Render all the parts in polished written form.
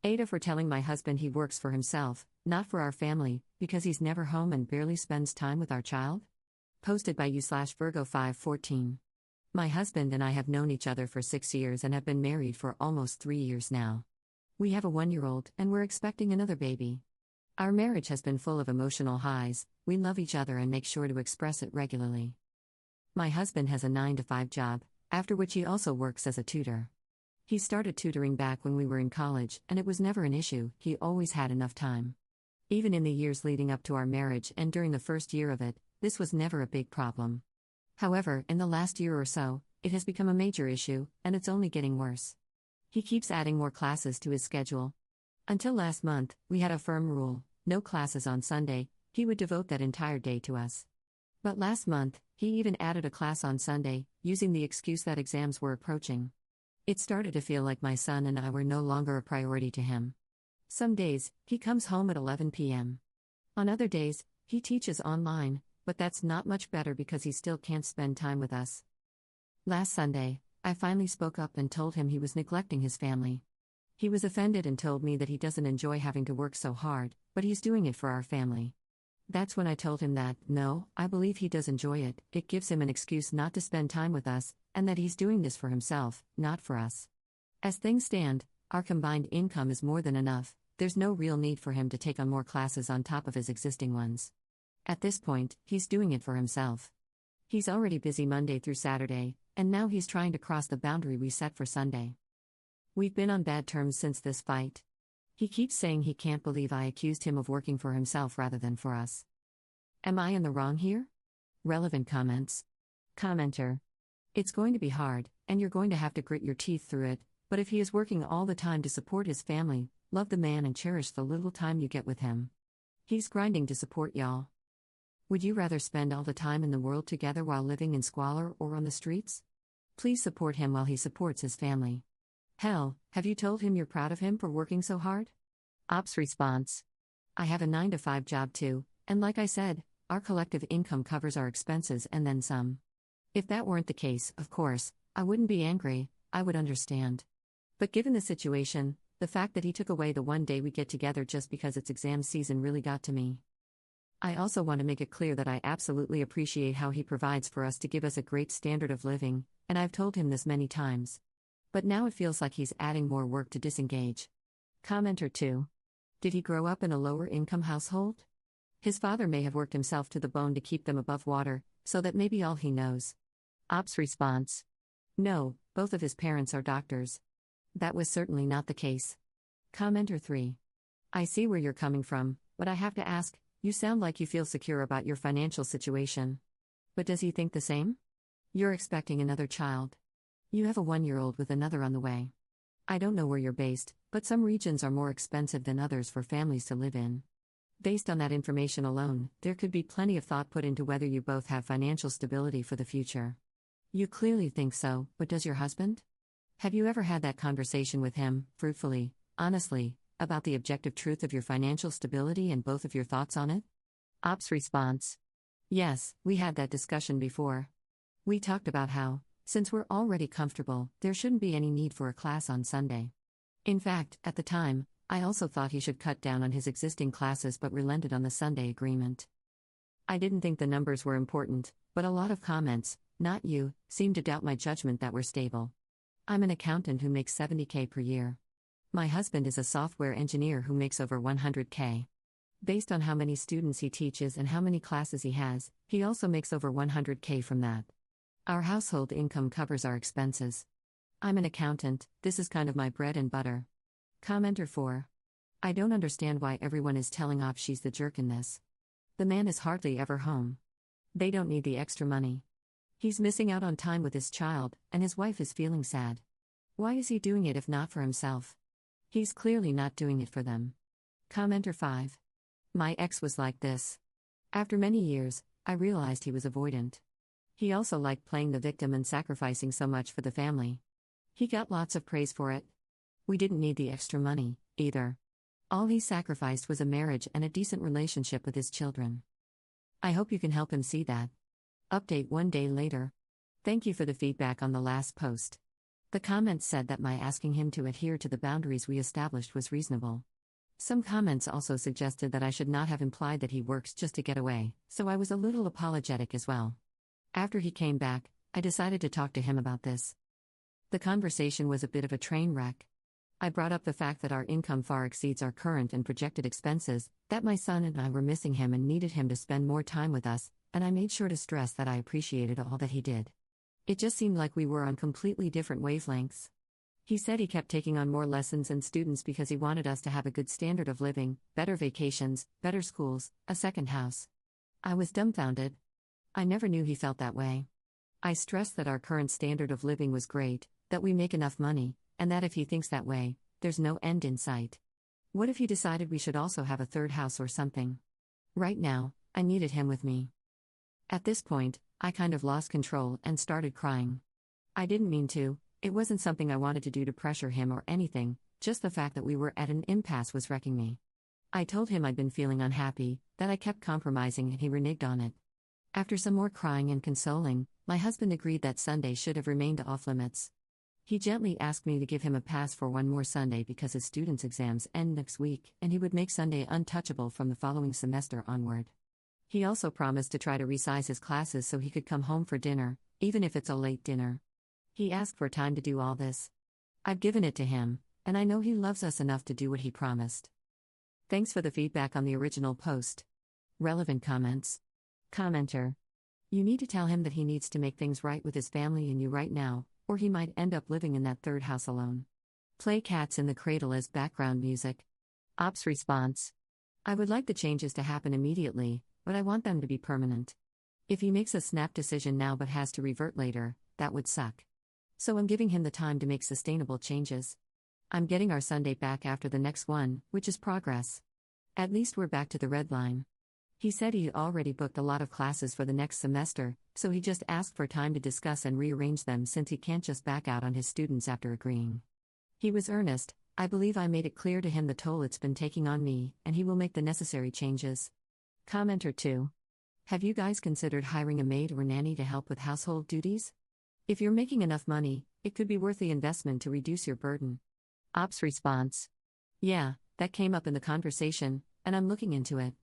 AITAH for telling my husband he works for himself, not for our family, because he's never home and barely spends time with our child? Posted by you/Virgo514. My husband and I have known each other for 6 years and have been married for almost 3 years now. We have a 1-year-old and we're expecting another baby. Our marriage has been full of emotional highs. We love each other and make sure to express it regularly. My husband has a 9-to-5 job, after which he also works as a tutor. He started tutoring back when we were in college, and it was never an issue. He always had enough time. Even in the years leading up to our marriage and during the first year of it, this was never a big problem. However, in the last year or so, it has become a major issue, and it's only getting worse. He keeps adding more classes to his schedule. Until last month, we had a firm rule: no classes on Sunday. He would devote that entire day to us. But last month, he even added a class on Sunday, using the excuse that exams were approaching. It started to feel like my son and I were no longer a priority to him. Some days, he comes home at 11 p.m. On other days, he teaches online, but that's not much better because he still can't spend time with us. Last Sunday, I finally spoke up and told him he was neglecting his family. He was offended and told me that he doesn't enjoy having to work so hard, but he's doing it for our family. That's when I told him that, no, I believe he does enjoy it. It gives him an excuse not to spend time with us, and that he's doing this for himself, not for us. As things stand, our combined income is more than enough. There's no real need for him to take on more classes on top of his existing ones. At this point, he's doing it for himself. He's already busy Monday through Saturday, and now he's trying to cross the boundary we set for Sunday. We've been on bad terms since this fight. He keeps saying he can't believe I accused him of working for himself rather than for us. Am I in the wrong here? Relevant comments. Commenter. It's going to be hard, and you're going to have to grit your teeth through it, but if he is working all the time to support his family, love the man and cherish the little time you get with him. He's grinding to support y'all. Would you rather spend all the time in the world together while living in squalor or on the streets? Please support him while he supports his family. Hell, have you told him you're proud of him for working so hard? Ops response. I have a 9-to-5 job too, and like I said, our collective income covers our expenses and then some. If that weren't the case, of course, I wouldn't be angry, I would understand. But given the situation, the fact that he took away the one day we get together just because it's exam season really got to me. I also want to make it clear that I absolutely appreciate how he provides for us to give us a great standard of living, and I've told him this many times. But now it feels like he's adding more work to disengage. Commenter 2. Did he grow up in a lower-income household? His father may have worked himself to the bone to keep them above water, so that may be all he knows. Ops response. No, both of his parents are doctors. That was certainly not the case. Commenter 3. I see where you're coming from, but I have to ask, you sound like you feel secure about your financial situation. But does he think the same? You're expecting another child. You have a 1-year-old with another on the way. I don't know where you're based, but some regions are more expensive than others for families to live in. Based on that information alone, there could be plenty of thought put into whether you both have financial stability for the future. You clearly think so, but does your husband? Have you ever had that conversation with him, fruitfully, honestly, about the objective truth of your financial stability and both of your thoughts on it? Ops response. Yes, we had that discussion before. We talked about how, since we're already comfortable, there shouldn't be any need for a class on Sunday. In fact, at the time, I also thought he should cut down on his existing classes but relented on the Sunday agreement. I didn't think the numbers were important, but a lot of comments, not you, seemed to doubt my judgment that we're stable. I'm an accountant who makes $70K per year. My husband is a software engineer who makes over $100K. Based on how many students he teaches and how many classes he has, he also makes over $100K from that. Our household income covers our expenses. I'm an accountant, this is kind of my bread and butter. Commenter 4. I don't understand why everyone is telling Ops she's the jerk in this. The man is hardly ever home. They don't need the extra money. He's missing out on time with his child, and his wife is feeling sad. Why is he doing it if not for himself? He's clearly not doing it for them. Commenter 5. My ex was like this. After many years, I realized he was avoidant. He also liked playing the victim and sacrificing so much for the family. He got lots of praise for it. We didn't need the extra money, either. All he sacrificed was a marriage and a decent relationship with his children. I hope you can help him see that. Update 1 day later. Thank you for the feedback on the last post. The comments said that my asking him to adhere to the boundaries we established was reasonable. Some comments also suggested that I should not have implied that he works just to get away, so I was a little apologetic as well. After he came back, I decided to talk to him about this. The conversation was a bit of a train wreck. I brought up the fact that our income far exceeds our current and projected expenses, that my son and I were missing him and needed him to spend more time with us, and I made sure to stress that I appreciated all that he did. It just seemed like we were on completely different wavelengths. He said he kept taking on more lessons and students because he wanted us to have a good standard of living, better vacations, better schools, a second house. I was dumbfounded. I never knew he felt that way. I stressed that our current standard of living was great, that we make enough money, and that if he thinks that way, there's no end in sight. What if he decided we should also have a third house or something? Right now, I needed him with me. At this point, I kind of lost control and started crying. I didn't mean to, it wasn't something I wanted to do to pressure him or anything, just the fact that we were at an impasse was wrecking me. I told him I'd been feeling unhappy, that I kept compromising, and he reneged on it. After some more crying and consoling, my husband agreed that Sunday should have remained off limits. He gently asked me to give him a pass for one more Sunday because his students' exams end next week, and he would make Sunday untouchable from the following semester onward. He also promised to try to resize his classes so he could come home for dinner, even if it's a late dinner. He asked for time to do all this. I've given it to him, and I know he loves us enough to do what he promised. Thanks for the feedback on the original post. Relevant comments. Commenter. You need to tell him that he needs to make things right with his family and you right now, or he might end up living in that third house alone. Play Cats in the Cradle as background music. Ops response. I would like the changes to happen immediately, but I want them to be permanent. If he makes a snap decision now but has to revert later, that would suck. So I'm giving him the time to make sustainable changes. I'm getting our Sunday back after the next one, which is progress. At least we're back to the red line. He said he'd already booked a lot of classes for the next semester, so he just asked for time to discuss and rearrange them since he can't just back out on his students after agreeing. He was earnest. I believe I made it clear to him the toll it's been taking on me, and he will make the necessary changes. Commenter 2. Have you guys considered hiring a maid or nanny to help with household duties? If you're making enough money, it could be worth the investment to reduce your burden. Ops response. Yeah, that came up in the conversation, and I'm looking into it.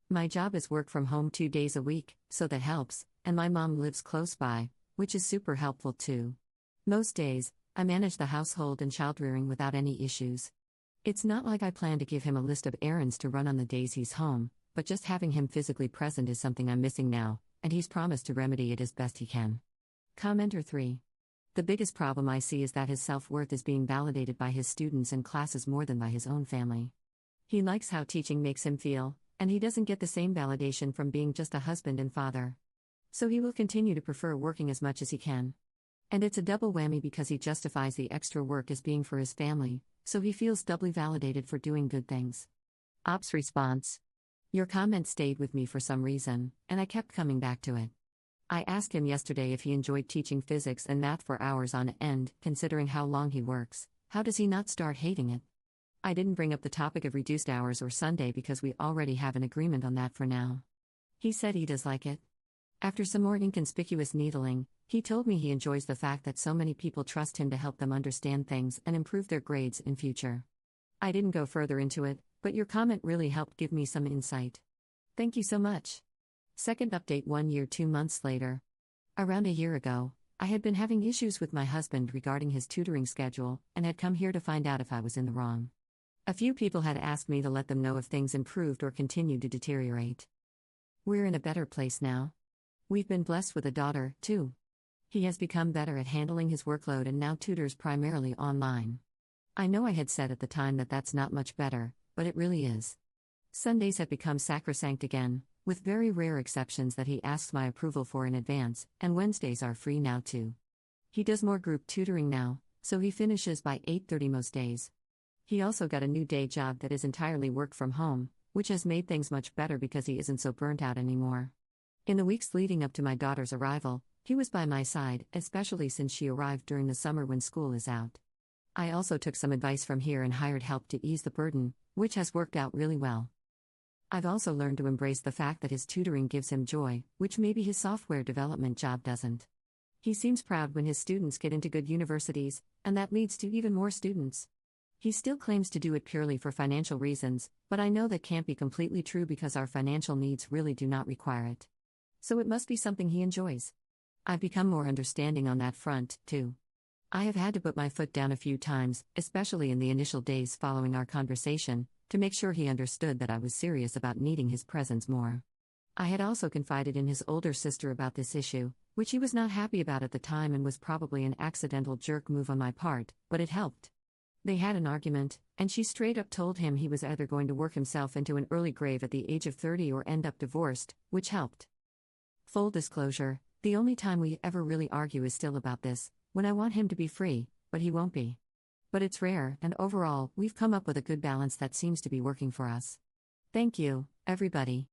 My job is work from home 2 days a week, so that helps, and my mom lives close by, which is super helpful too. Most days, I manage the household and child-rearing without any issues. It's not like I plan to give him a list of errands to run on the days he's home, but just having him physically present is something I'm missing now, and he's promised to remedy it as best he can. Commenter 3. The biggest problem I see is that his self-worth is being validated by his students and classes more than by his own family. He likes how teaching makes him feel, and he doesn't get the same validation from being just a husband and father. So he will continue to prefer working as much as he can. And it's a double whammy because he justifies the extra work as being for his family, so he feels doubly validated for doing good things. Ops response. Your comment stayed with me for some reason, and I kept coming back to it. I asked him yesterday if he enjoyed teaching physics and math for hours on end, considering how long he works. How does he not start hating it? I didn't bring up the topic of reduced hours or Sunday because we already have an agreement on that for now. He said he does like it. After some more inconspicuous needling, he told me he enjoys the fact that so many people trust him to help them understand things and improve their grades in future. I didn't go further into it, but your comment really helped give me some insight. Thank you so much. Second update 1 year 2 months later. Around a year ago, I had been having issues with my husband regarding his tutoring schedule and had come here to find out if I was in the wrong. A few people had asked me to let them know if things improved or continued to deteriorate. We're in a better place now. We've been blessed with a daughter, too. He has become better at handling his workload and now tutors primarily online. I know I had said at the time that that's not much better, but it really is. Sundays have become sacrosanct again, with very rare exceptions that he asks my approval for in advance, and Wednesdays are free now too. He does more group tutoring now, so he finishes by 8:30 most days. He also got a new day job that is entirely work from home, which has made things much better because he isn't so burnt out anymore. In the weeks leading up to my daughter's arrival, he was by my side, especially since she arrived during the summer when school is out. I also took some advice from here and hired help to ease the burden, which has worked out really well. I've also learned to embrace the fact that his tutoring gives him joy, which maybe his software development job doesn't. He seems proud when his students get into good universities, and that leads to even more students. He still claims to do it purely for financial reasons, but I know that can't be completely true because our financial needs really do not require it. So it must be something he enjoys. I've become more understanding on that front, too. I have had to put my foot down a few times, especially in the initial days following our conversation, to make sure he understood that I was serious about needing his presence more. I had also confided in his older sister about this issue, which he was not happy about at the time and was probably an accidental jerk move on my part, but it helped. They had an argument, and she straight up told him he was either going to work himself into an early grave at the age of 30 or end up divorced, which helped. Full disclosure, the only time we ever really argue is still about this, when I want him to be free, but he won't be. But it's rare, and overall, we've come up with a good balance that seems to be working for us. Thank you, everybody.